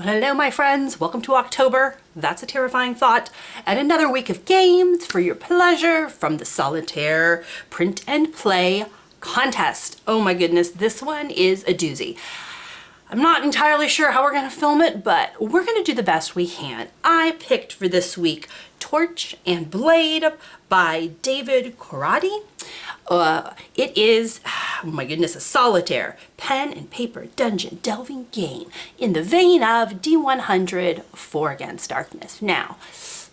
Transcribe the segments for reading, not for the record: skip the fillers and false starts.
Hello, my friends. Welcome to October. That's a terrifying thought. And another week of games for your pleasure from the Solitaire Print and Play contest. Oh my goodness, this one is a doozy. I'm not entirely sure how we're going to film it, but we're going to do the best we can. I picked for this week Torch and Blade by David Corradi. It is, oh my goodness, a solitaire pen and paper dungeon delving game in the vein of D100 4 Against Darkness. Now,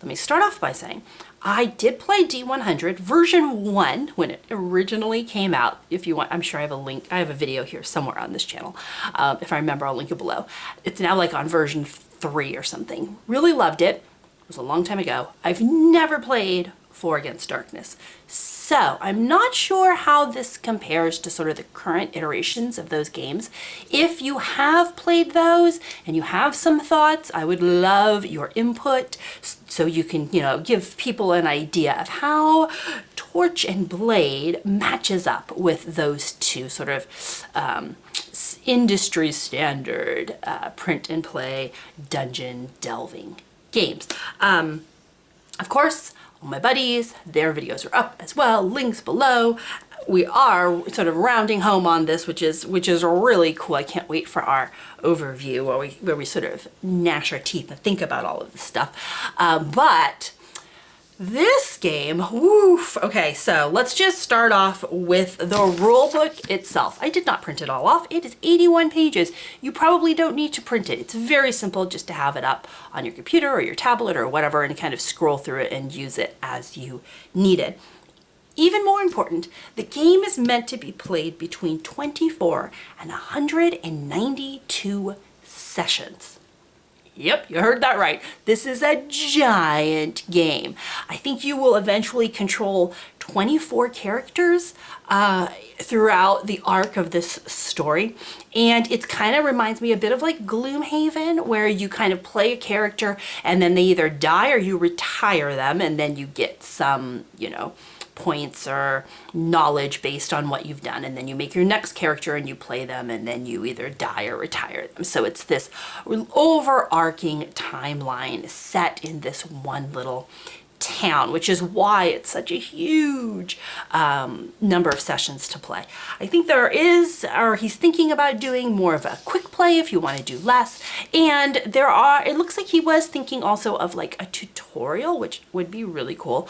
let me start off by saying I did play D100 version 1 when it originally came out. If you want, I'm sure I have a link. I have a video here somewhere on this channel. If I remember, I'll link it below. It's now like on version 3 or something. Really loved it. It was a long time ago. I've never played 4 Against Darkness. So I'm not sure how this compares to sort of the current iterations of those games. If you have played those and you have some thoughts, I would love your input so you can, give people an idea of how Torch and Blade matches up with those two sort of industry standard print and play dungeon delving games. Of course, my buddies, their videos are up as well, links below. We are sort of rounding home on this, which is really cool. I can't wait for our overview where we sort of gnash our teeth and think about all of this stuff. But this game, woof. Okay, so let's just start off with the rule book itself. I did not print it all off. It is 81 pages. You probably don't need to print it. It's very simple just to have it up on your computer or your tablet or whatever and kind of scroll through it and use it as you need it. Even more important, the game is meant to be played between 24 and 192 sessions. Yep, you heard that right. This is a giant game. I think you will eventually control 24 characters throughout the arc of this story. And it kind of reminds me a bit of like Gloomhaven, where you kind of play a character and then they either die or you retire them and then you get some, points or knowledge based on what you've done, and then you make your next character and you play them and then you either die or retire them. So it's this overarching timeline set in this one little town, which is why it's such a huge number of sessions to play. I think he's thinking about doing more of a quick play if you want to do less, and it looks like he was thinking also of like a tutorial, which would be really cool.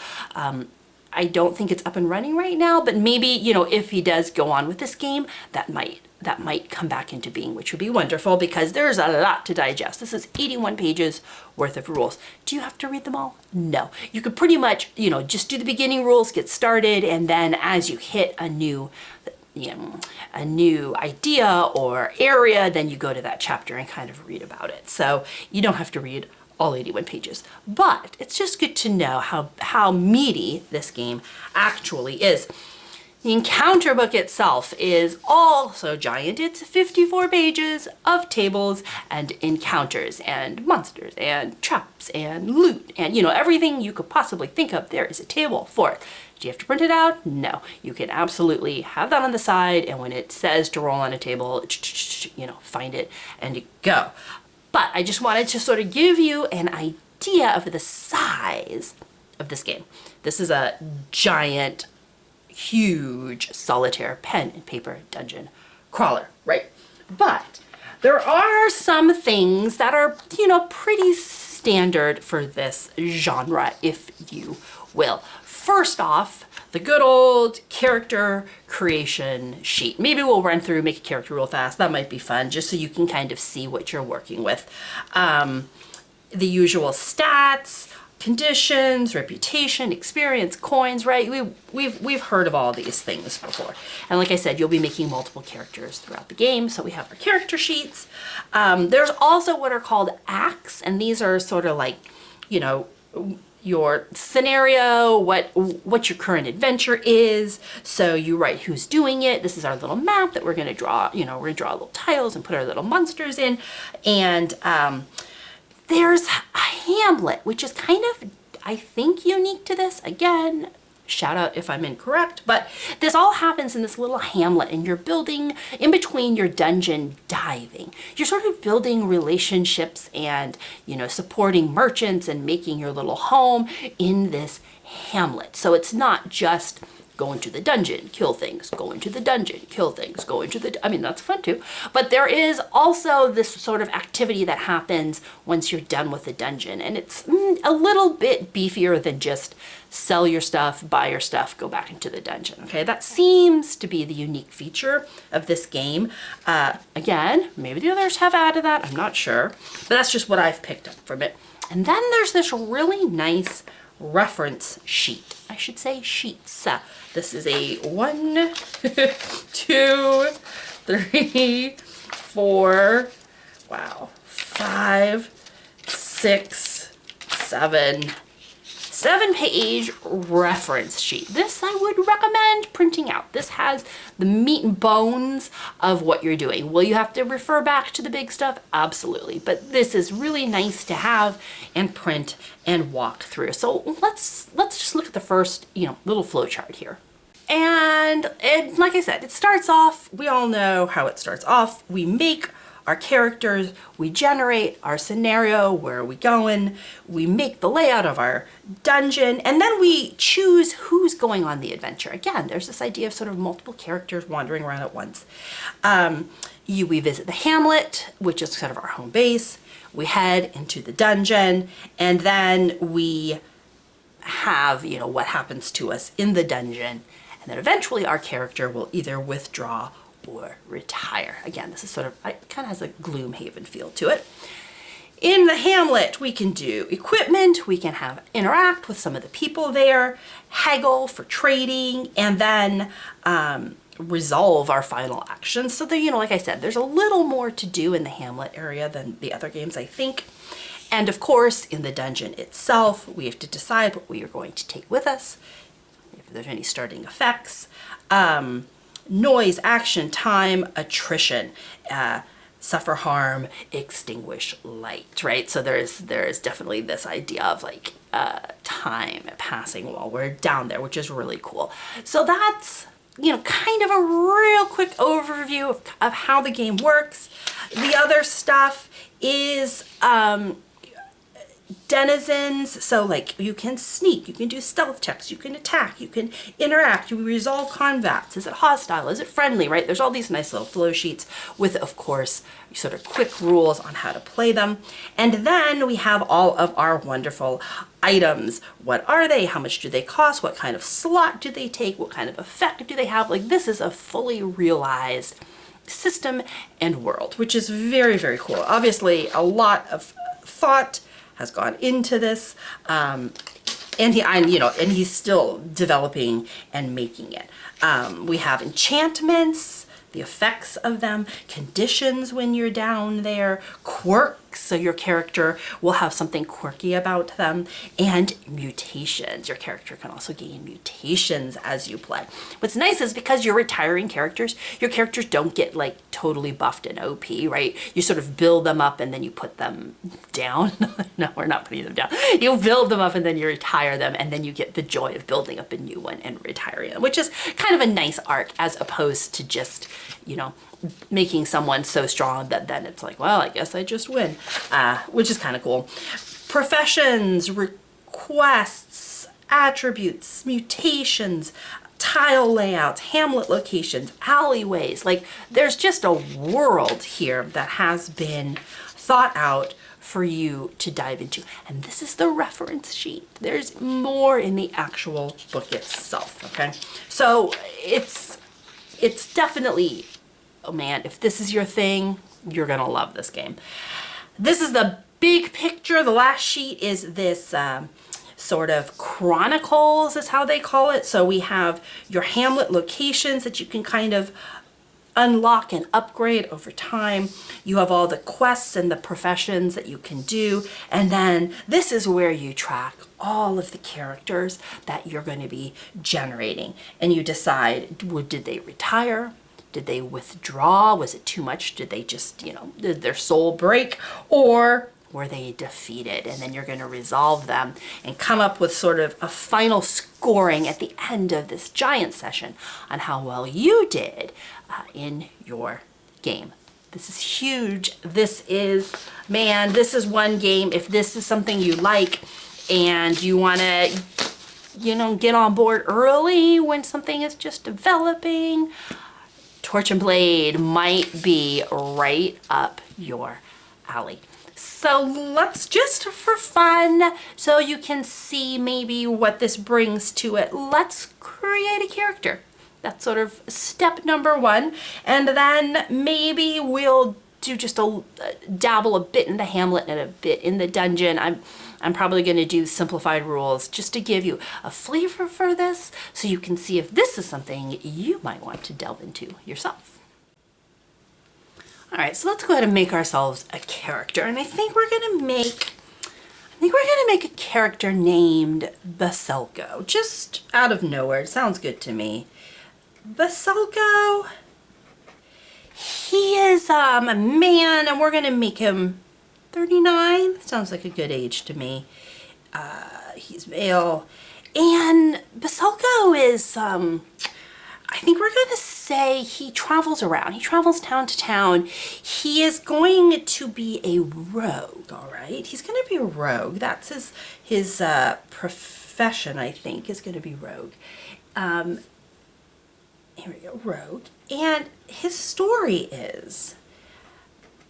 I don't think it's up and running right now, but maybe, if he does go on with this game, that might come back into being, which would be wonderful because there's a lot to digest. This is 81 pages worth of rules. Do you have to read them all? No. You could pretty much, just do the beginning rules, get started, and then as you hit a new idea or area, then you go to that chapter and kind of read about it. So you don't have to read all 81 pages, but it's just good to know how meaty this game actually is. The encounter book itself is also giant. It's 54 pages of tables and encounters and monsters and traps and loot and everything you could possibly think of. There is a table for it. Do you have to print it out? No. You can absolutely have that on the side, and when it says to roll on a table, find it and you go. But I just wanted to sort of give you an idea of the size of this game. This is a giant, huge solitaire pen and paper dungeon crawler, right? But there are some things that are, pretty standard for this genre, if you will. First off, the good old character creation sheet. Maybe we'll run through, make a character real fast. That might be fun, just so you can kind of see what you're working with. The usual stats, conditions, reputation, experience, coins, right? We've heard of all these things before. And like I said, you'll be making multiple characters throughout the game. So we have our character sheets. There's also what are called acts, and these are sort of like, your scenario, what your current adventure is. So you write who's doing it. This is our little map that we're going to draw. We're going to draw little tiles and put our little monsters in. And there's a Hamlet, which is kind of, I think, unique to this. Again, Shout out if I'm incorrect, but this all happens in this little hamlet, and you're building in between your dungeon diving. You're sort of building relationships and, you know, supporting merchants and making your little home in this hamlet. So it's not just go into the dungeon, kill things, go into the dungeon, kill things, go into the, I mean, that's fun too. But there is also this sort of activity that happens once you're done with the dungeon. And it's a little bit beefier than just sell your stuff, buy your stuff, go back into the dungeon. Okay, that seems to be the unique feature of this game. Again, maybe the others have added that, I'm not sure. But that's just what I've picked up from it. And then there's this really nice reference sheet. I should say sheets. This is a 1, 2, 3, 4, wow, 5, 6, 7-page reference sheet. This I would recommend printing out. This has the meat and bones of what you're doing. Will you have to refer back to the big stuff? Absolutely. But this is really nice to have and print and walk through. So let's just look at the first, you know, little flow chart here. And like I said, it starts off, we all know how it starts off. We make our characters, we generate our scenario, where are we going, we make the layout of our dungeon, and then we choose who's going on the adventure. Again, there's this idea of sort of multiple characters wandering around at once. We visit the hamlet, which is sort of our home base. We head into the dungeon, and then we have, you know, what happens to us in the dungeon, and then eventually our character will either withdraw or retire. Again, this is sort of, it kind of has a Gloomhaven feel to it. In the hamlet, we can do equipment, we can interact with some of the people there, haggle for trading, and then resolve our final actions. So there, you know, like I said, there's a little more to do in the hamlet area than the other games, I think. And of course, in the dungeon itself, we have to decide what we are going to take with us, if there's any starting effects. Noise, action, time, attrition, suffer harm, extinguish light, right? So there's definitely this idea of like time passing while we're down there, which is really cool. So that's, you know, kind of a real quick overview of how the game works. The other stuff is denizens, so like you can sneak, you can do stealth checks, you can attack, you can interact, you resolve combats. Is it hostile? Is it friendly, right? There's all these nice little flow sheets with, of course, sort of quick rules on how to play them. And then we have all of our wonderful items. What are they? How much do they cost? What kind of slot do they take? What kind of effect do they have? Like, this is a fully realized system and world, which is very, very cool. Obviously, a lot of thought has gone into this, and he's still developing and making it. We have enchantments, the effects of them, conditions when you're down there, quirks, so your character will have something quirky about them, and mutations. Your character can also gain mutations as you play. What's nice is because you're retiring characters, your characters don't get like totally buffed and OP, right? You sort of build them up and then you put them down. No, we're not putting them down. You build them up and then you retire them, and then you get the joy of building up a new one and retiring them, which is kind of a nice arc, as opposed to just, you know, making someone so strong that then it's like, well, I guess I just win, which is kind of cool. Professions, requests, attributes, mutations, tile layouts, hamlet locations, alleyways. Like, there's just a world here that has been thought out for you to dive into. And this is the reference sheet. There's more in the actual book itself, okay? So it's definitely, oh man, if this is your thing, you're gonna love this game. This is the big picture. The last sheet is this sort of chronicles is how they call it. So we have your hamlet locations that you can kind of unlock and upgrade over time. You have all the quests and the professions that you can do. And then this is where you track all of the characters that you're going to be generating. And you decide, did they retire? Did they withdraw? Was it too much? Did they just, you know, did their soul break? Or were they defeated? And then you're going to resolve them and come up with sort of a final scoring at the end of this giant session on how well you did in your game. This is huge. This is one game. If this is something you like and you want to, get on board early when something is just developing, Torch and Blade might be right up your alley. So let's just, for fun, so you can see maybe what this brings to it, let's create a character. That's sort of step number one. And then maybe we'll do just dabble a bit in the Hamlet and a bit in the dungeon. I'm probably going to do simplified rules just to give you a flavor for this so you can see if this is something you might want to delve into yourself. All right, so let's go ahead and make ourselves a character. And I think we're going to make a character named Veselko, just out of nowhere. It sounds good to me. Veselko, he is a man, and we're going to make him 39. Sounds like a good age to me. He's male. And Veselko is, I think we're going to say he travels around. He travels town to town. He is going to be a rogue, all right? He's going to be a rogue. That's his profession, I think, is going to be rogue. Here we go, rogue. And his story is,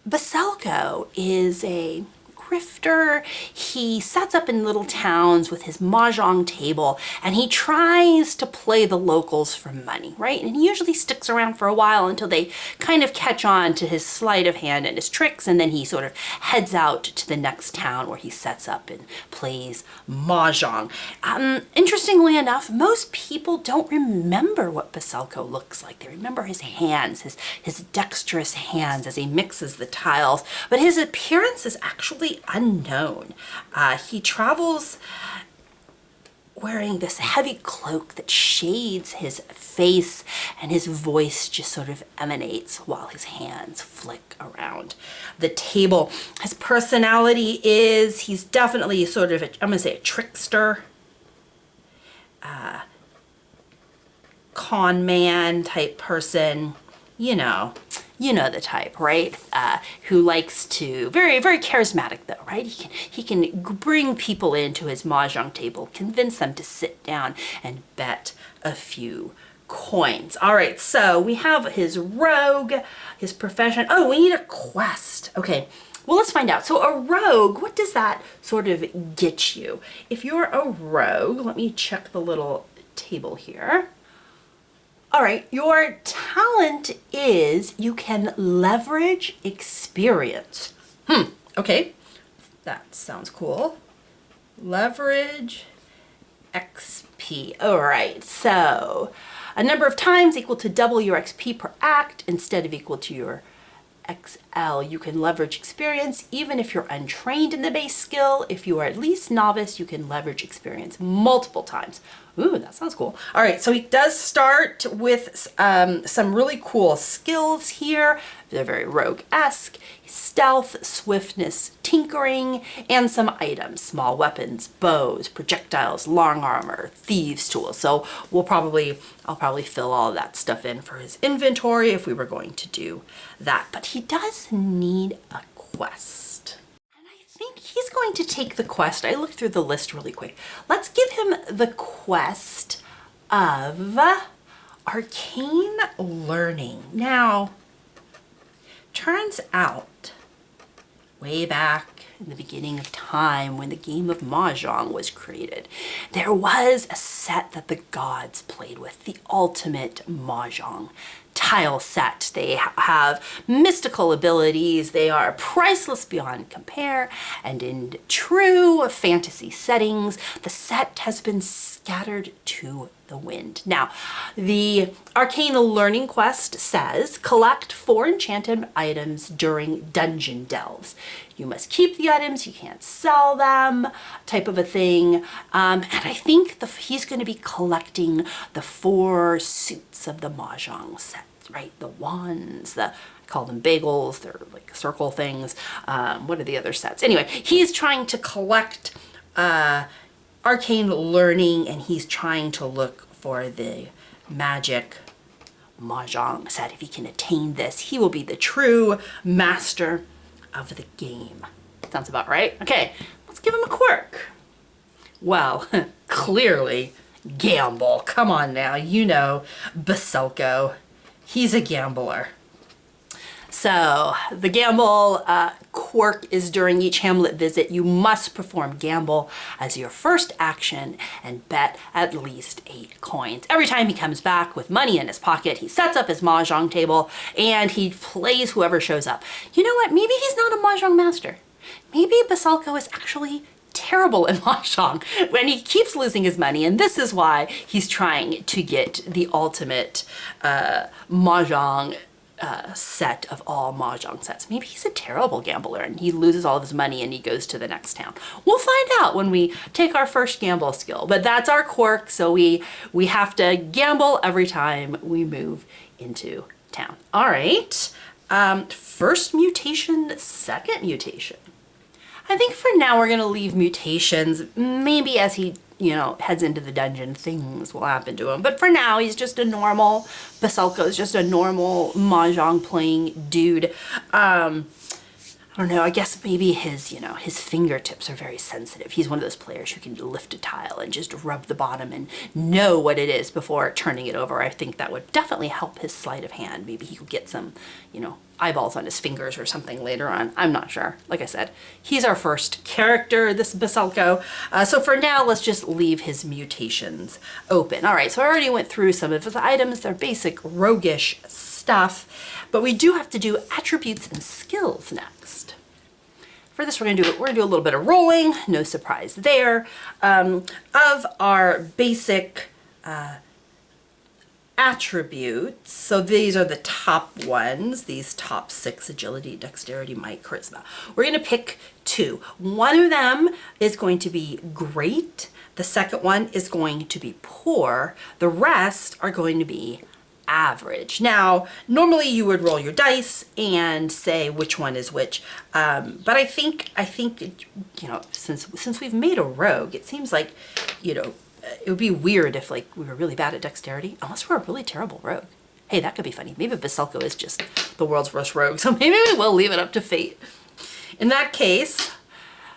Veselko is a grifter. He sets up in little towns with his mahjong table, and he tries to play the locals for money, right? And he usually sticks around for a while until they kind of catch on to his sleight of hand and his tricks, and then he sort of heads out to the next town where he sets up and plays mahjong. Interestingly enough, most people don't remember what Veselko looks like. They remember his hands, his dexterous hands as he mixes the tiles, but his appearance is actually unknown. He travels wearing this heavy cloak that shades his face, and his voice just sort of emanates while his hands flick around the table. His personality is, he's definitely sort of, I'm going to say a trickster, con man type person, you know the type, right? Who likes to, very, very charismatic though, right? He can bring people into his mahjong table, convince them to sit down and bet a few coins. All right, so we have his rogue, his profession. Oh, we need a quest. Okay, well, let's find out. So a rogue, what does that sort of get you? If you're a rogue, let me check the little table here. All right, your talent is you can leverage experience. Okay, that sounds cool. Leverage XP. All right, so a number of times equal to double your XP per act instead of equal to your XL. You can leverage experience even if you're untrained in the base skill. If you are at least novice, you can leverage experience multiple times. Ooh, that sounds cool. All right, so he does start with some really cool skills here. They're very rogue-esque. Stealth, swiftness, tinkering, and some items, small weapons, bows, projectiles, long armor, thieves' tools. So I'll probably fill all of that stuff in for his inventory if we were going to do that. But he does need a quest. I think he's going to take the quest. I looked through the list really quick. Let's give him the quest of arcane learning. Now, turns out, way back in the beginning of time when the game of mahjong was created, there was a set that the gods played with, the ultimate mahjong tile set. They have mystical abilities. They are priceless beyond compare, and in true fantasy settings, the set has been scattered to the wind. Now, the arcane learning quest says collect 4 enchanted items during dungeon delves. You must keep the items, you can't sell them, type of a thing. And I think he's going to be collecting the 4 suits of the mahjong set. right? The wands, I call them bagels, they're like circle things. What are the other sets? Anyway, he's trying to collect arcane learning, and he's trying to look for the magic mahjong set. If he can attain this, he will be the true master of the game. Sounds about right. Okay, let's give him a quirk. Well, clearly gamble. Come on now, you know Veselko. He's a gambler. So the gamble quirk is during each Hamlet visit, you must perform gamble as your first action and bet at least 8 coins. Every time he comes back with money in his pocket, he sets up his mahjong table and he plays whoever shows up. You know what? Maybe he's not a mahjong master. Maybe Veselko is actually terrible in mahjong when he keeps losing his money, and this is why he's trying to get the ultimate mahjong set of all mahjong sets. Maybe he's a terrible gambler and he loses all of his money and he goes to the next town. We'll find out when we take our first gamble skill, but that's our quirk, so we have to gamble every time we move into town. All right, first mutation, second mutation. I think for now we're gonna leave mutations. Maybe as he, heads into the dungeon, things will happen to him. But for now, he's just a normal, Veselko is just a normal mahjong playing dude. I don't know, I guess maybe his fingertips are very sensitive. He's one of those players who can lift a tile and just rub the bottom and know what it is before turning it over. I think that would definitely help his sleight of hand. Maybe he could get some, eyeballs on his fingers or something later on. I'm not sure. Like I said, he's our first character, this Veselko. So for now, let's just leave his mutations open. All right, so I already went through some of his items. They're basic roguish stuff, but we do have to do attributes and skills next. For this, we're gonna do a little bit of rolling. No surprise there. Of our basic attributes, so these are the top ones, these top 6: agility, dexterity, might, charisma. We're gonna pick 2. One of them is going to be great. The second one is going to be poor. The rest are going to be average. Now, normally you would roll your dice and say which one is which, but I think since we've made a rogue, it seems like it would be weird if we were really bad at dexterity, unless we're a really terrible rogue. Hey, that could be funny. Maybe Veselko is just the world's worst rogue, so maybe we will leave it up to fate. In that case,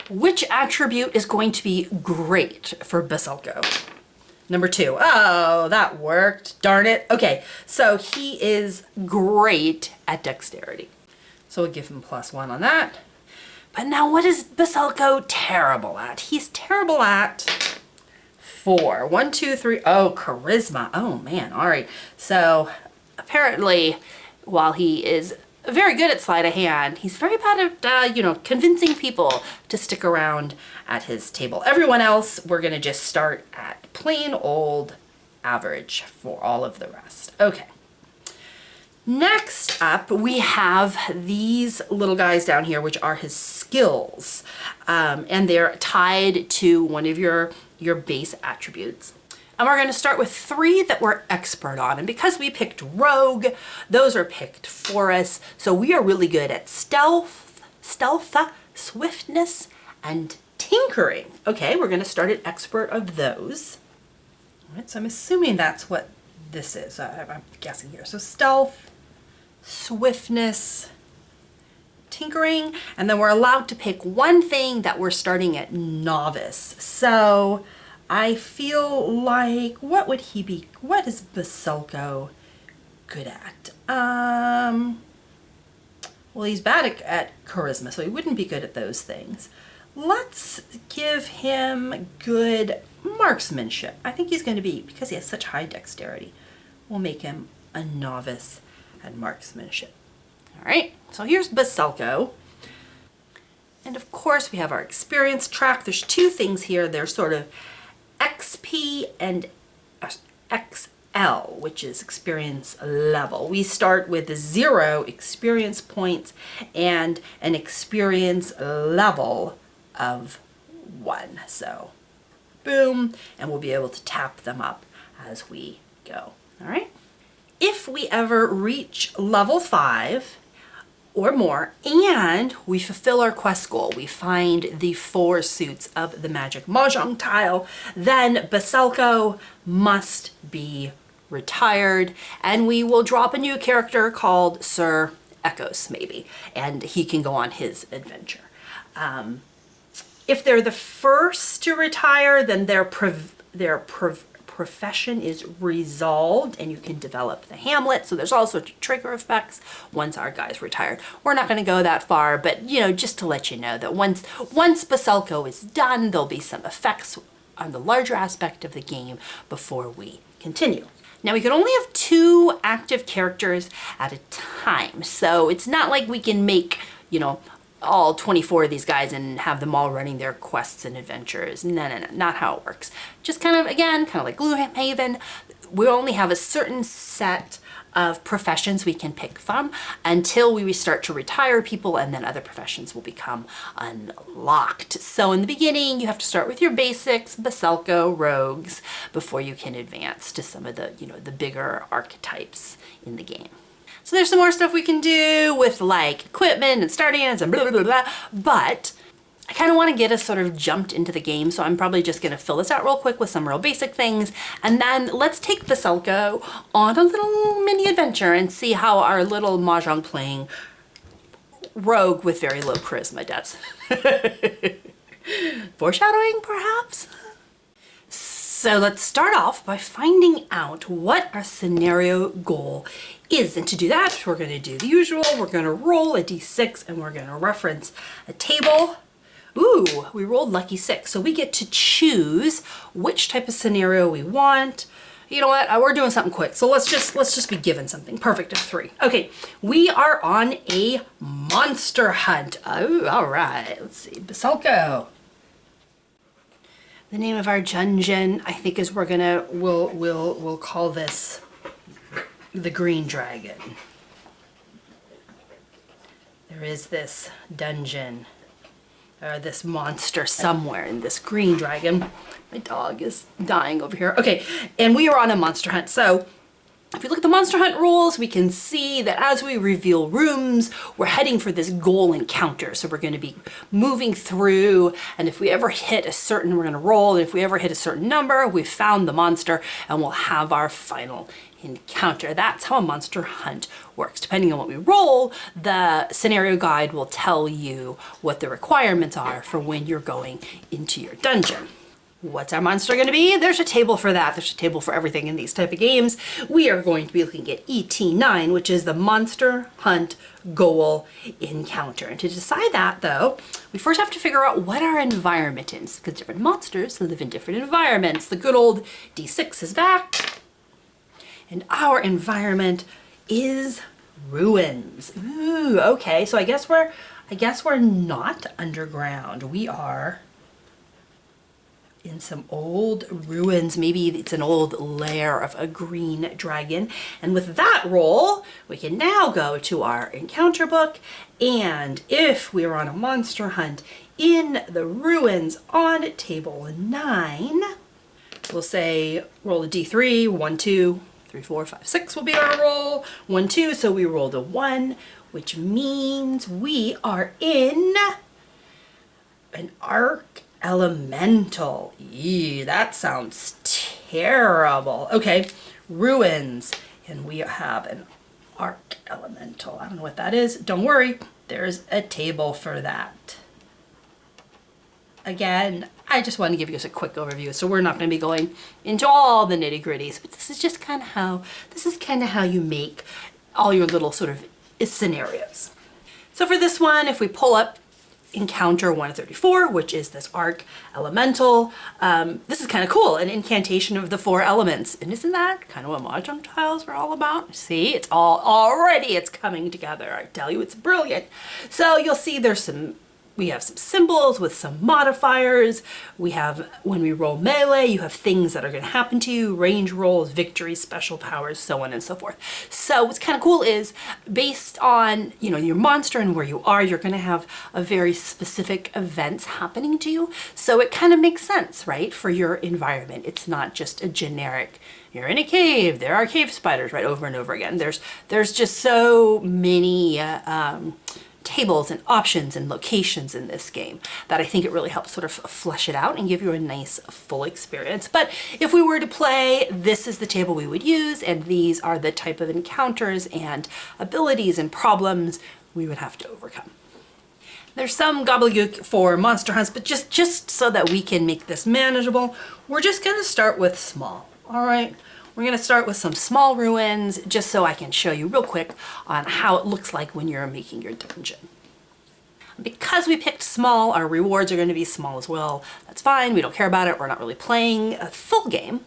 which attribute is going to be great for Veselko? Number 2. Oh, that worked. Darn it. Okay, so he is great at dexterity. So we'll give him +1 on that. But now what is Veselko terrible at? He's terrible at 4. 1, 2, 3. Oh, charisma. Oh man. All right. So apparently, while he is very good at sleight of hand, he's very bad at convincing people to stick around at his table. Everyone else, we're gonna just start at plain old average for all of the rest. Okay. Next up, we have these little guys down here, which are his skills, and they're tied to one of your base attributes. And we're going to start with 3 that we're expert on. And because we picked rogue, those are picked for us. So we are really good at stealth, swiftness, and tinkering. Okay, we're going to start at expert of those. All right, so I'm assuming that's what this is. I'm guessing here. So stealth, swiftness, tinkering, and then we're allowed to pick one thing that we're starting at novice. So I feel like, what would he be? What is Veselko good at? Well, he's bad at charisma, so he wouldn't be good at those things. Let's give him good marksmanship. I think he's going to be, because he has such high dexterity, we'll make him a novice at marksmanship. All right, so here's Veselko. And of course, we have our experience track. There's 2 things here. They're sort of XP and XL, which is experience level. We start with 0 experience points and an experience level of 1. So boom, and we'll be able to tap them up as we go. All right. if we ever reach level 5 or more and we fulfill our quest goal, we find the 4 suits of the magic mahjong tile, then Veselko must be retired, and we will drop a new character called Sir Thecos, maybe, and he can go on his adventure. If they're the first to retire, then their profession is resolved and you can develop the Hamlet. So there's all sorts of trigger effects once our guy's retired. We're not going to go that far, but you know, just to let you know that once Veselko is done, there'll be some effects on the larger aspect of the game before we continue. Now we can only have 2 active characters at a time. So it's not like we can make, you know, all 24 of these guys and have them all running their quests and adventures. No, not how it works. Just kind of, again, kind of like Gloomhaven, we only have a certain set of professions we can pick from until we start to retire people, and then other professions will become unlocked. So in the beginning, you have to start with your basics, Veselko, rogues, before you can advance to some of the, you know, the bigger archetypes in the game. So there's some more stuff we can do with like equipment and starting ends and blah, blah, blah, but I kind of want to get us sort of jumped into the game. So I'm probably just going to fill this out real quick with some real basic things. And then let's take Veselko on a little mini adventure and see how our little mahjong playing rogue with very low charisma does. Foreshadowing, perhaps? So let's start off by finding out what our scenario goal is. And to do that, we're going to do the usual. We're going to roll a d6 and we're going to reference a table. Ooh, we rolled lucky 6. So we get to choose which type of scenario we want. You know what? We're doing something quick. So let's just be given something. Perfect of 3. Okay, we are on a monster hunt. Oh, all right. Let's see. Veselko. The name of our dungeon, I think, is we'll call this the Green Dragon. There is this dungeon or this monster somewhere in this Green Dragon. My dog is dying over here. Okay, and we are on a monster hunt. So if we look at the Monster Hunt rules, we can see that as we reveal rooms, we're heading for this goal encounter. So we're going to be moving through, and if we ever hit a certain, we're going to roll, and if we ever hit a certain number, we've found the monster, and we'll have our final encounter. That's how a Monster Hunt works. Depending on what we roll, the scenario guide will tell you what the requirements are for when you're going into your dungeon. What's our monster going to be? There's a table for that. There's a table for everything in these type of games. We are going to be looking at ET9, which is the Monster Hunt Goal Encounter. And to decide that, though, we first have to figure out what our environment is, because different monsters live in different environments. The good old D6 is back, and our environment is ruins. Ooh, okay. So I guess we're not underground. We are in some old ruins. Maybe it's an old lair of a green dragon. And with that roll, we can now go to our encounter book. And if we are on a monster hunt in the ruins on table 9, we'll say roll a d3, 1, 2, 3, 4, 5, 6 will be our roll. 1, 2, so we rolled a 1, which means we are in an arc elemental. Eee, that sounds terrible. Okay, ruins, and we have an arc elemental. I don't know what that is. Don't worry, there's a table for that. Again, I just want to give you a quick overview, so we're not going to be going into all the nitty-gritties, but this is just kind of how you make all your little sort of scenarios. So for this one, if we pull up Encounter 134, which is this arc elemental. This is kind of cool, an incantation of the 4 elements. And isn't that kind of what mahjong tiles are all about? See, it's all already, it's coming together. I tell you, it's brilliant. So you'll see there's some we have some symbols with some modifiers. We have, when we roll melee, you have things that are going to happen to you, range rolls, victories, special powers, so on and so forth. So what's kind of cool is based on, you know, your monster and where you are, you're going to have a very specific events happening to you. So it kind of makes sense, right, for your environment. It's not just a generic, you're in a cave, there are cave spiders, right, over and over again. There's just so many tables and options and locations in this game that I think it really helps sort of flesh it out and give you a nice full experience. But if we were to play, this is the table we would use, and these are the type of encounters and abilities and problems we would have to overcome. There's some gobbledygook for monster hunts, but just so that we can make this manageable, we're just gonna start with small, all right? We're gonna start with some small ruins, just so I can show you real quick on how it looks like when you're making your dungeon. Because we picked small, our rewards are gonna be small as well. That's fine, we don't care about it, we're not really playing a full game.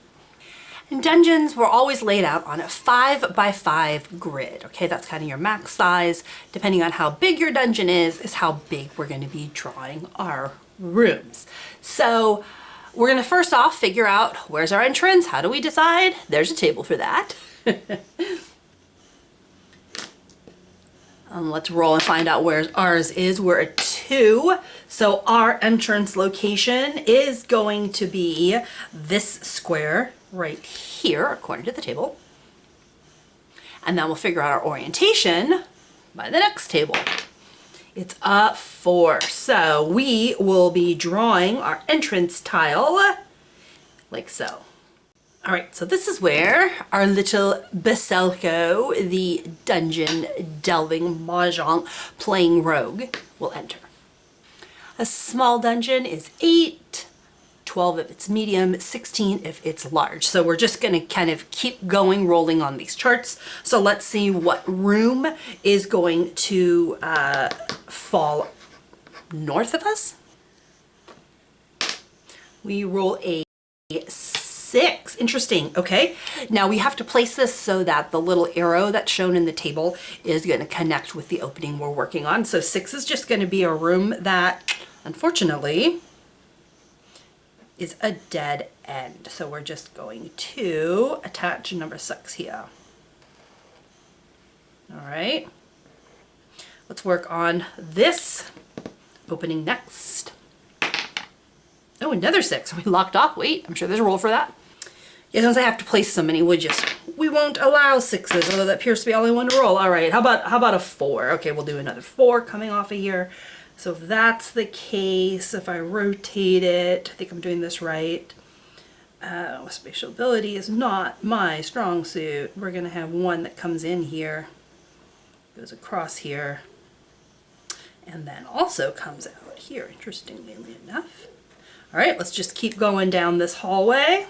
And dungeons were always laid out on a 5x5 grid, okay? That's kind of your max size. Depending on how big your dungeon is how big we're gonna be drawing our rooms. So, we're gonna first off figure out where's our entrance, how do we decide? There's a table for that. Let's roll and find out where ours is. We're a 2, so our entrance location is going to be this square right here, according to the table. And then we'll figure out our orientation by the next table. It's a 4, so we will be drawing our entrance tile like so. All right, so this is where our little Veselko, the dungeon delving mahjong playing rogue, will enter. A small dungeon is 8, 12 if it's medium, 16 if it's large. So we're just gonna kind of keep going, rolling on these charts. So let's see what room is going to fall north of us. We roll a 6. Interesting. Okay. Now we have to place this so that the little arrow that's shown in the table is going to connect with the opening we're working on. So 6 is just going to be a room that, unfortunately, is a dead end. So we're just going to attach number 6 here. All right. Let's work on this opening next. Oh, another 6. We locked off. Wait, I'm sure there's a roll for that. Yeah, since I have to place so many, we won't allow 6s, although that appears to be all I want to roll. All right, how about a 4? Okay, we'll do another 4 coming off of here. So if that's the case, if I rotate it, I think I'm doing this right. Spatial ability is not my strong suit. We're gonna have one that comes in here, goes across here, and then also comes out here, interestingly enough. All right, let's just keep going down this hallway.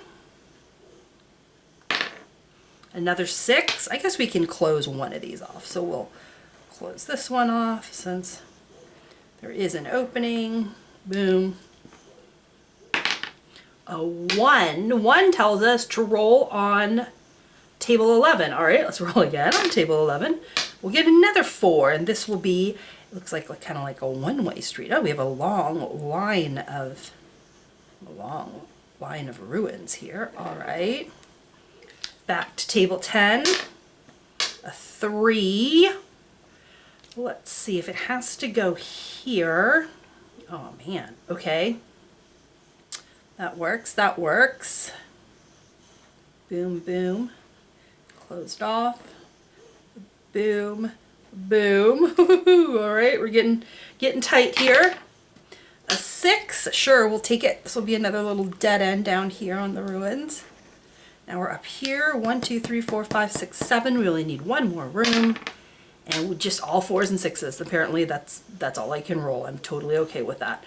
Another 6. I guess we can close one of these off. So we'll close this one off since there is an opening. Boom. A 1. 1 tells us to roll on table 11. All right, let's roll again on table 11. We'll get another 4, and this will be, it looks like kind of like a one-way street. Oh, we have a long line of ruins here. All right. Back to table 10. A 3. Let's see if it has to go here. Oh man. Okay. That works. That works. Boom, boom. Closed off. Boom, boom. All right, we're getting tight here. A 6, sure, we'll take it. This will be another little dead end down here on the ruins. Now we're up here. 1, 2, 3, 4, 5, 6, 7. We only need one more room. And we just all 4s and 6s. Apparently that's all I can roll. I'm totally okay with that.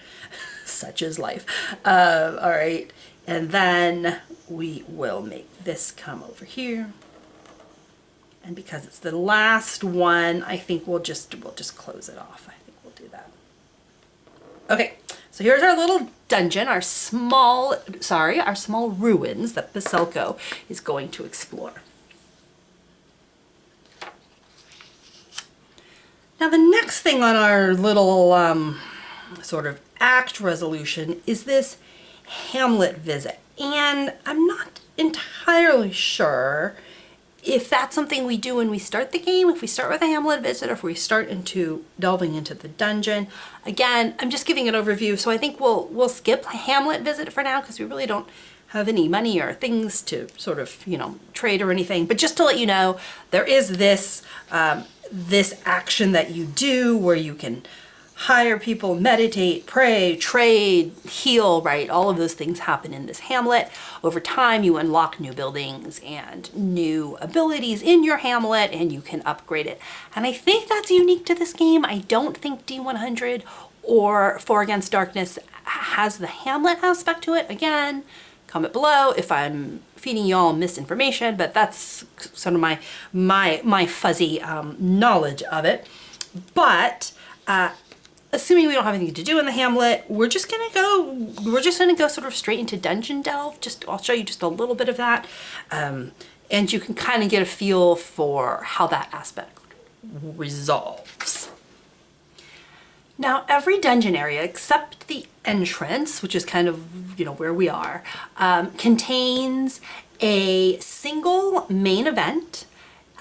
Such is life. All right. And then we will make this come over here. And because it's the last one, I think we'll just close it off. I think we'll do that. Okay, so here's our little dungeon, our small ruins that Veselko is going to explore. Now the next thing on our little sort of act resolution is this Hamlet visit. And I'm not entirely sure if that's something we do when we start the game, if we start with a Hamlet visit, or if we start into delving into the dungeon. Again, I'm just giving an overview, so I think we'll skip Hamlet visit for now because we really don't have any money or things to sort of, trade or anything. But just to let you know, there is this this action that you do where you can hire people, meditate, pray, trade, heal, right? All of those things happen in this Hamlet. Over time, you unlock new buildings and new abilities in your Hamlet, and you can upgrade it. And I think that's unique to this game. I don't think D100 or 4 Against Darkness has the Hamlet aspect to it. Again, comment below if I'm feeding y'all misinformation, but that's sort of my fuzzy knowledge of it. But assuming we don't have anything to do in the Hamlet, we're just gonna go sort of straight into dungeon delve. I'll show you just a little bit of that, and you can kind of get a feel for how that aspect resolves. Now, every dungeon area except the entrance, which is kind of where we are, contains a single main event,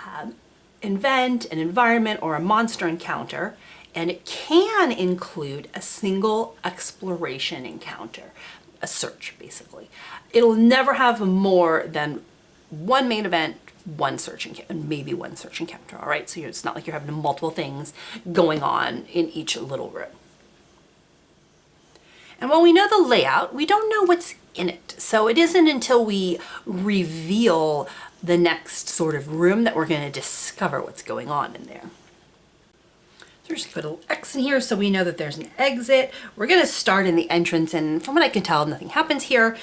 an environment, or a monster encounter. And it can include a single exploration encounter, a search basically. It'll never have more than one main event, one search encounter, maybe one search encounter, all right? So it's not like you're having multiple things going on in each little room. And while we know the layout, we don't know what's in it. So it isn't until we reveal the next sort of room that we're gonna discover what's going on in there. So we're just gonna put a little X in here so we know that there's an exit. We're gonna start in the entrance, and from what I can tell, nothing happens here.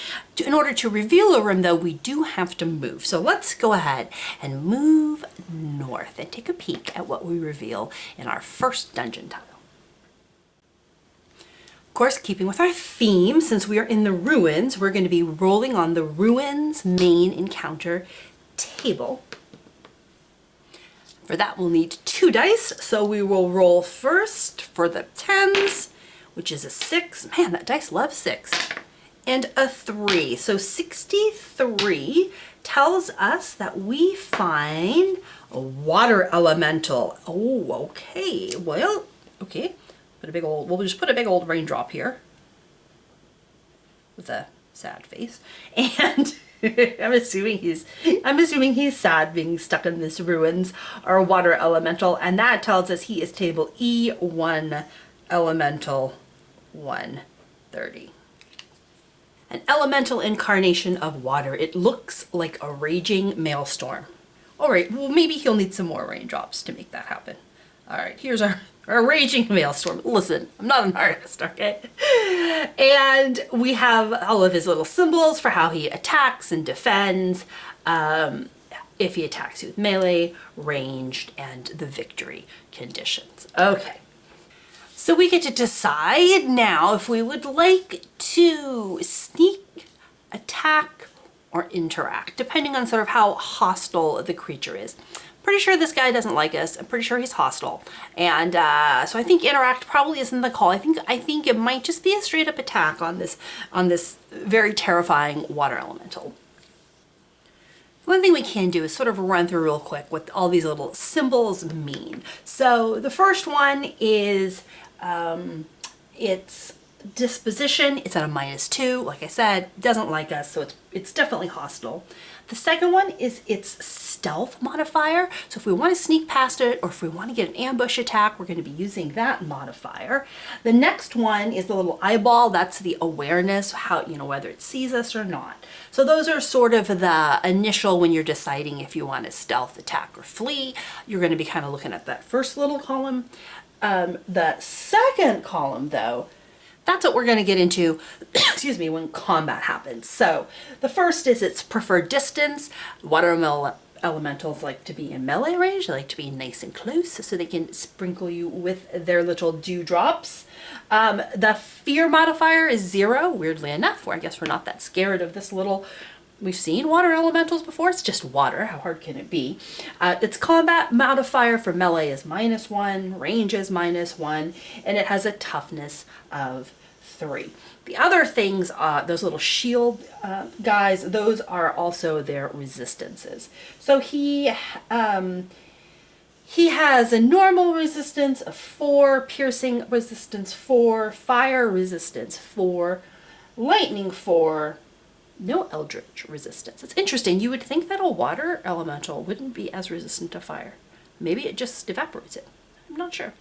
In order to reveal a room though, we do have to move. So let's go ahead and move north and take a peek at what we reveal in our first dungeon tile. Of course, keeping with our theme, since we are in the ruins, we're gonna be rolling on the ruins main encounter table. For that, we'll need 2 dice, so we will roll first for the 10s, which is a 6. Man, that dice loves 6. And a 3. So 63 tells us that we find a water elemental. Oh, okay. Well, okay. We'll just put a big old raindrop here with a sad face. And I'm assuming he's sad being stuck in this ruins, or water elemental, and that tells us he is table E1 elemental 130. An elemental incarnation of water. It looks like a raging maelstrom. All right, well maybe he'll need some more raindrops to make that happen. All right, here's our raging maelstrom. Listen, I'm not an artist, okay? And we have all of his little symbols for how he attacks and defends. If he attacks you with melee, ranged, and the victory conditions. Okay. So we get to decide now if we would like to sneak, attack, or interact, depending on sort of how hostile the creature is. Pretty sure this guy doesn't like us. I'm pretty sure he's hostile. And so I think interact probably isn't the call. I think it might just be a straight up attack on this very terrifying water elemental. One thing we can do is sort of run through real quick what all these little symbols mean. So the first one is its disposition. It's at a -2. Like I said, doesn't like us, so it's definitely hostile. The second one is its stealth modifier. So if we want to sneak past it, or if we want to get an ambush attack, we're going to be using that modifier. The next one is the little eyeball. That's the awareness, how, whether it sees us or not. So those are sort of the initial when you're deciding if you want to stealth, attack, or flee. You're going to be kind of looking at that first little column. The second column, though, that's what we're going to get into, excuse me, when combat happens. So the first is its preferred distance. Water elementals like to be in melee range. They like to be nice and close so they can sprinkle you with their little dewdrops. The fear modifier is 0, weirdly enough, where I guess we're not that scared of this little We've seen water elementals before. It's just water. How hard can it be? Its combat modifier for melee is -1, range is -1, and it has a toughness of 3. The other things, those little shield guys, those are also their resistances. So he has a normal resistance of 4, piercing resistance 4, fire resistance 4, lightning 4, no eldritch resistance. It's interesting. You would think that a water elemental wouldn't be as resistant to fire. Maybe it just evaporates it. I'm not sure.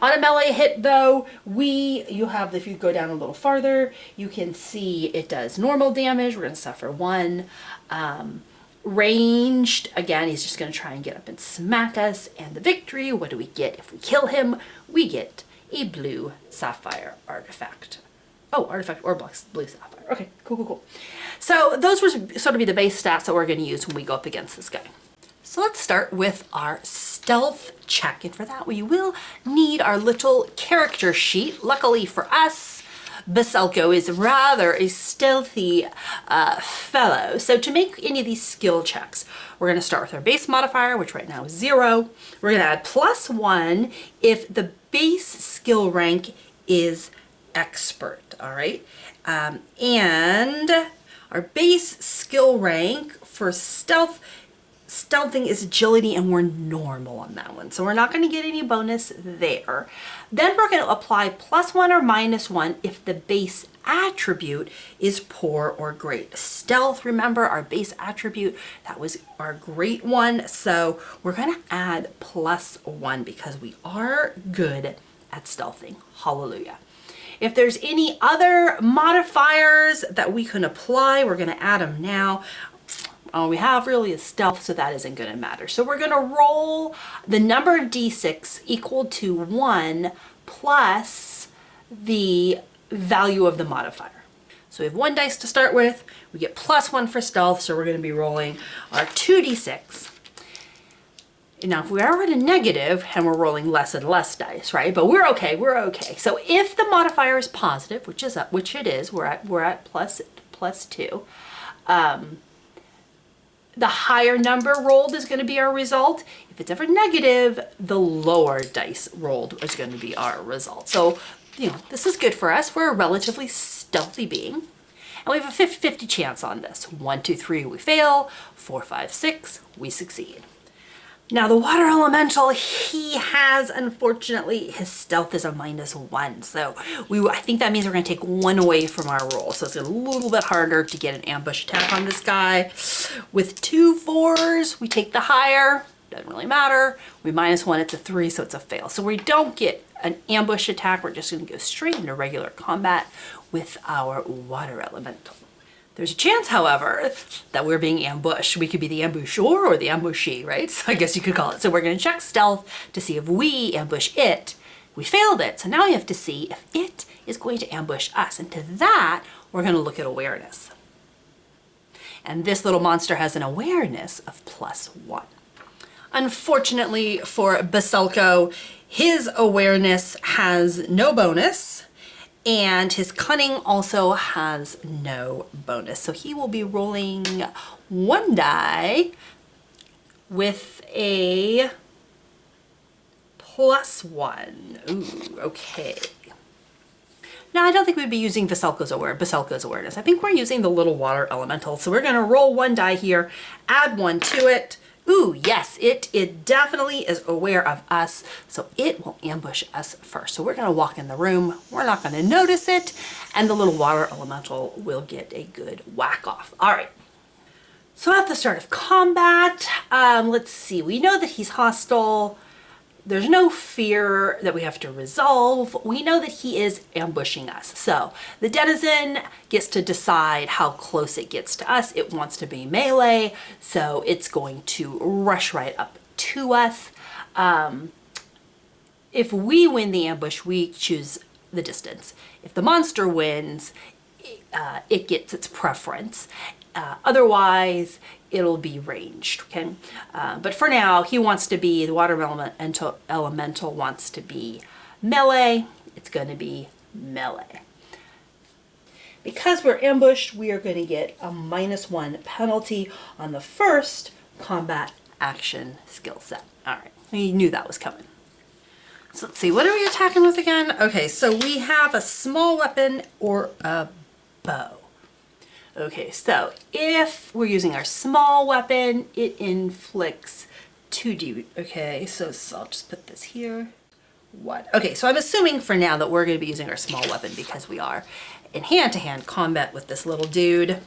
On a melee hit though, if you go down a little farther, you can see it does normal damage. We're going to suffer 1. Ranged, again, he's just going to try and get up and smack us. And the victory, what do we get if we kill him? We get a blue sapphire artifact. Oh, artifact or blue sapphire. Okay, cool. So those would sort of be the base stats that we're going to use when we go up against this guy. So let's start with our stealth check. And for that, we will need our little character sheet. Luckily for us, Veselko is rather a stealthy fellow. So to make any of these skill checks, we're going to start with our base modifier, which right now is 0. We're going to add +1 if the base skill rank is expert, all right? And our base skill rank for stealthing is agility, and we're normal on that one. So we're not going to get any bonus there. Then we're going to apply +1 or -1 if the base attribute is poor or great. Stealth, remember our base attribute, that was our great one. So we're going to add +1 because we are good at stealthing. Hallelujah. If there's any other modifiers that we can apply, we're going to add them now. All we have really is stealth, so that isn't going to matter. So we're going to roll the number of d6 equal to 1 plus the value of the modifier. So we have 1 dice to start with. We get +1 for stealth, so we're going to be rolling our 2d6. Now, if we are at a negative, and we're rolling less and less dice, right? But we're okay. So if the modifier is positive, which it is, we're at +2. The higher number rolled is going to be our result. If it's ever negative, the lower dice rolled is going to be our result. So, this is good for us. We're a relatively stealthy being. And we have a 50-50 chance on this. 1, 2, 3, we fail. 4, 5, 6, we succeed. Now the water elemental, he has, unfortunately, his stealth is a -1. So I think that means we're going to take 1 away from our roll. So it's a little bit harder to get an ambush attack on this guy. With 2 4s, we take the higher. Doesn't really matter. We -1, it's a 3, so it's a fail. So we don't get an ambush attack. We're just going to go straight into regular combat with our water elemental. There's a chance, however, that we're being ambushed. We could be the ambusher or the ambushee, right? So I guess you could call it. So we're going to check stealth to see if we ambush it. We failed it. So now we have to see if it is going to ambush us. And to that, we're going to look at awareness. And this little monster has an awareness of +1. Unfortunately for Veselko, his awareness has no bonus. And his cunning also has no bonus. So he will be rolling 1 die with a +1. Ooh, okay. Now, I don't think we'd be using Veselko's awareness. I think we're using the little water elemental. So we're going to roll 1 die here, add 1 to it. Ooh, yes, it definitely is aware of us, so it will ambush us first. So we're going to walk in the room. We're not going to notice it, and the little water elemental will get a good whack off. All right. So at the start of combat, let's see. We know that he's hostile. There's no fear that we have to resolve. We know that he is ambushing us. So the denizen gets to decide how close it gets to us. It wants to be melee, so it's going to rush right up to us. If we win the ambush, we choose the distance. If the monster wins, it gets its preference. Otherwise, it'll be ranged, okay? But for now, he wants to be, the water elemental wants to be melee. It's going to be melee. Because we're ambushed, we are going to get a -1 penalty on the first combat action skill set. All right, we knew that was coming. So let's see, what are we attacking with again? Okay, so we have a small weapon or a bow. Okay, so if we're using our small weapon, it inflicts 2d. Okay, so I'll just put this here. What? Okay, so I'm assuming for now that we're going to be using our small weapon because we are in hand-to-hand combat with this little dude.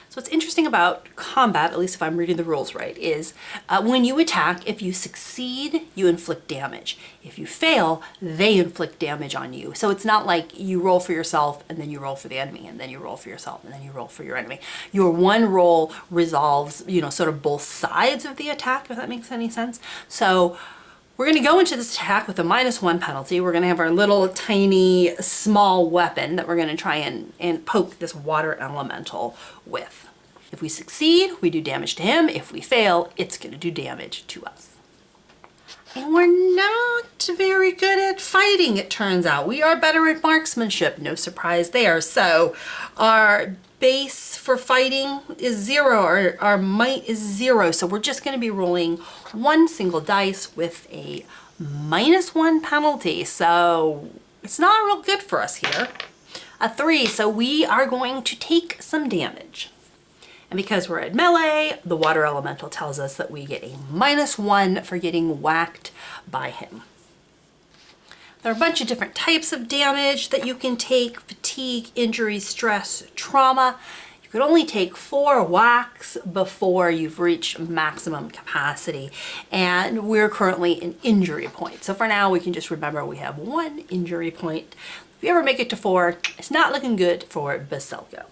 So what's interesting about combat, at least if I'm reading the rules right, is when you attack, if you succeed, you inflict damage. If you fail, they inflict damage on you. So it's not like you roll for yourself and then you roll for the enemy and then you roll for yourself and then you roll for your enemy. Your one roll resolves, you know, sort of both sides of the attack, if that makes any sense. So we're going to go into this attack with a -1 penalty. We're going to have our little tiny small weapon that we're going to try and poke this water elemental with. If we succeed, we do damage to him. If we fail, it's going to do damage to us. And we're not very good at fighting, it turns out. We are better at marksmanship. No surprise there. So our base for fighting is 0. Our might is 0. So we're just going to be rolling 1 single dice with a -1 penalty. So it's not real good for us here. A 3. So we are going to take some damage. And because we're at melee, the water elemental tells us that we get a -1 for getting whacked by him. There are a bunch of different types of damage that you can take: fatigue, injury, stress, trauma. You could only take 4 whacks before you've reached maximum capacity. And we're currently in injury point. So for now, we can just remember we have 1 injury point. If you ever make it to 4, it's not looking good for Veselko.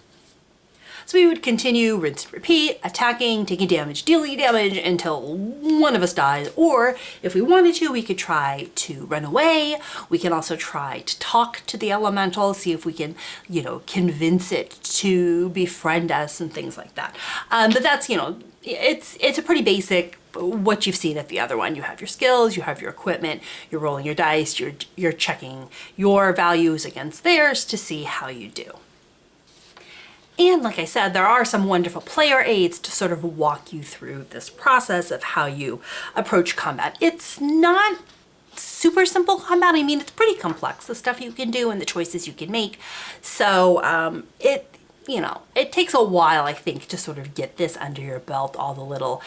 So we would continue, rinse and repeat, attacking, taking damage, dealing damage until one of us dies. Or if we wanted to, we could try to run away. We can also try to talk to the elemental, see if we can, you know, convince it to befriend us and things like that. But that's, you know, it's a pretty basic what you've seen at the other one. You have your skills, you have your equipment, you're rolling your dice, you're checking your values against theirs to see how you do. And like I said, there are some wonderful player aids to sort of walk you through this process of how you approach combat. It's not super simple combat. I mean, it's pretty complex, the stuff you can do and the choices you can make. So it takes a while, I think, to sort of get this under your belt, all the little,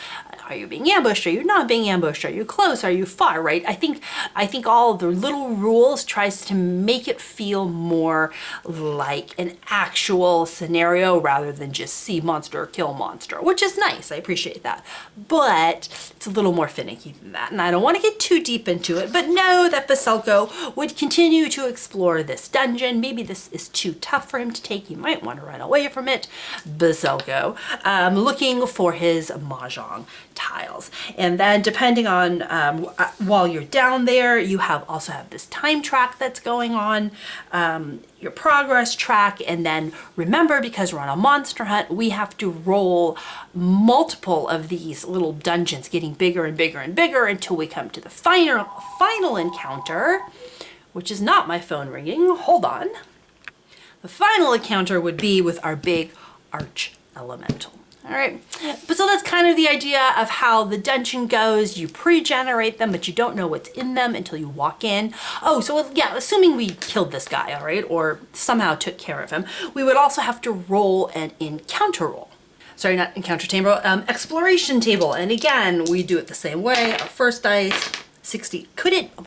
are you being ambushed? Are you not being ambushed? Are you close? Are you far, right? I think all the little rules tries to make it feel more like an actual scenario rather than just see monster, kill monster, which is nice. I appreciate that. But it's a little more finicky than that. And I don't want to get too deep into it, but know that Veselko would continue to explore this dungeon. Maybe this is too tough for him to take. He might want to run away from it. Veselko, looking for his mahjong tiles. And then depending on while you're down there, you also have this time track that's going on, your progress track. And then remember, because we're on a monster hunt, we have to roll multiple of these little dungeons, getting bigger and bigger and bigger until we come to the final encounter, which is not my phone ringing. Hold on. The final encounter would be with our big arch elemental. All right, but so that's kind of the idea of how the dungeon goes. You pre-generate them, but you don't know what's in them until you walk in. Oh, so yeah, assuming we killed this guy, all right, or somehow took care of him, we would also have to roll an encounter roll. Sorry, not encounter table, exploration table. And again, we do it the same way. Our first dice, 60.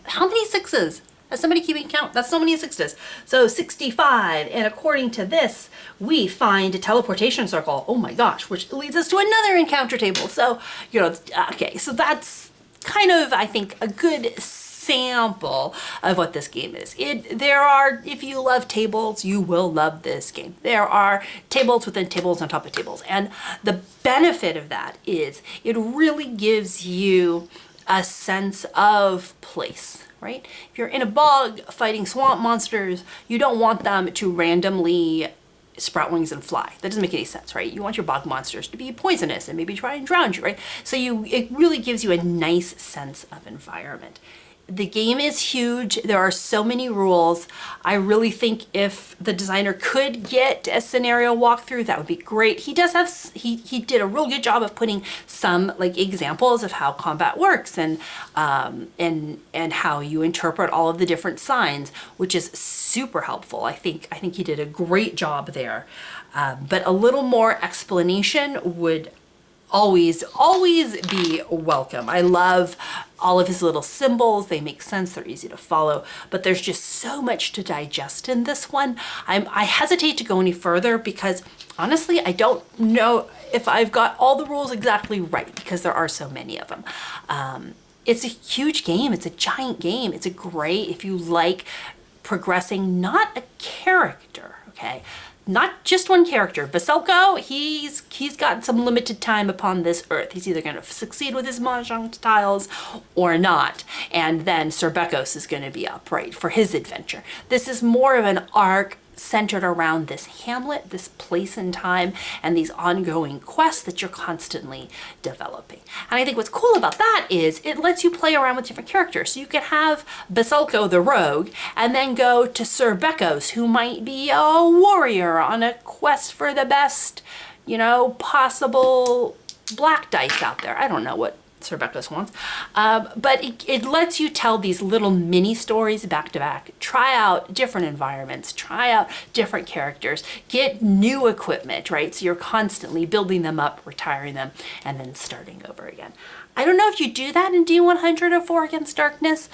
How many 6s? Is somebody keeping count? That's so many 6s. So 65, and according to this, we find a teleportation circle. Oh my gosh, which leads us to another encounter table. So, okay, so that's kind of, I think, a good sample of what this game is. If you love tables, you will love this game. There are tables within tables on top of tables. And the benefit of that is it really gives you a sense of place. Right? If you're in a bog fighting swamp monsters, you don't want them to randomly sprout wings and fly. That doesn't make any sense, right? You want your bog monsters to be poisonous and maybe try and drown you, right? So it really gives you a nice sense of environment. The game is huge. There are so many rules. I really think if the designer could get a scenario walkthrough, that would be great. He does have, he did a real good job of putting some like examples of how combat works and how you interpret all of the different signs, which is super helpful. I think he did a great job there. But a little more explanation would always be welcome. I love all of his little symbols. They make sense. They're easy to follow, but there's just so much to digest in this one. I hesitate to go any further because honestly, I don't know if I've got all the rules exactly right because there are so many of them. It's a huge game. It's a giant game. It's a great, if you like progressing, not a character, okay? Not just one character. Veselko, he's got some limited time upon this earth. He's either going to succeed with his mahjong tiles or not. And then Thecos is going to be up, right, for his adventure. This is more of an arc centered around this hamlet, this place and time, and these ongoing quests that you're constantly developing. And I think what's cool about that is it lets you play around with different characters. So you can have Veselko the rogue, and then go to Thecos, who might be a warrior on a quest for the best, you know, possible black dice out there. I don't know what Thecos wants. But it lets you tell these little mini stories back to back, try out different environments, try out different characters, get new equipment, right? So you're constantly building them up, retiring them, and then starting over again. I don't know if you do that in D104 Against Darkness.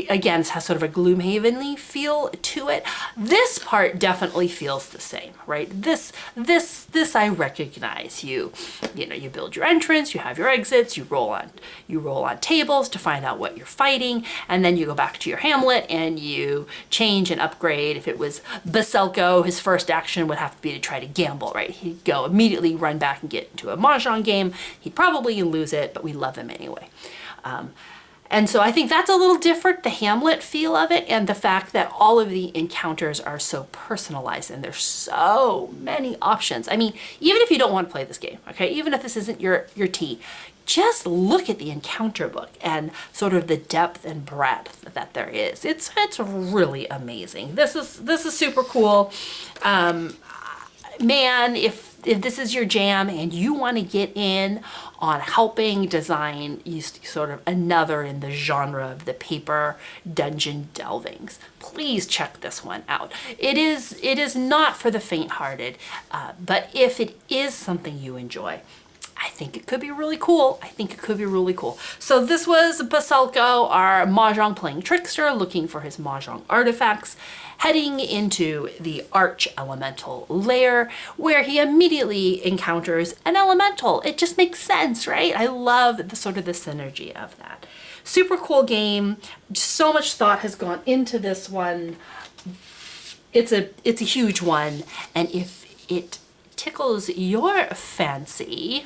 Again, it has sort of a Gloomhaven-y feel to it. This part definitely feels the same, right? This I recognize. You know, you build your entrance, you have your exits, you roll on tables to find out what you're fighting, and then you go back to your hamlet and you change and upgrade. If it was Veselko, his first action would have to be to try to gamble, right? He'd go immediately run back and get into a mahjong game. He'd probably lose it, but we love him anyway. And so I think that's a little different, the Hamlet feel of it, and the fact that all of the encounters are so personalized and there's so many options. I mean, even if you don't want to play this game, okay, even if this isn't your tea, just look at the encounter book and sort of the depth and breadth that there is. It's really amazing. This is super cool. Man, if this is your jam and you want to get in on helping design sort of another in the genre of the paper dungeon delvings, please check this one out. It is not for the faint-hearted, but if it is something you enjoy, I think it could be really cool. So this was Veselko, our mahjong playing trickster, looking for his mahjong artifacts, heading into the arch elemental lair, where he immediately encounters an elemental. It just makes sense, right? I love the sort of the synergy of that. Super cool game. So much thought has gone into this one. It's a huge one, and if it tickles your fancy,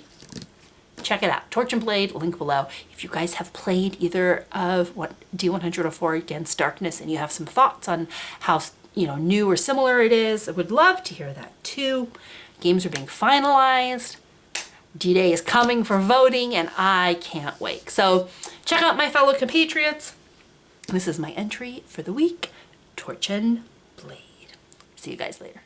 check it out. Torch and Blade, link below. If you guys have played either of D104 Against Darkness and you have some thoughts on how, you know, new or similar it is, I would love to hear that too. Games are being finalized. D-Day is coming for voting and I can't wait. So check out my fellow compatriots. This is my entry for the week, Torch and Blade. See you guys later.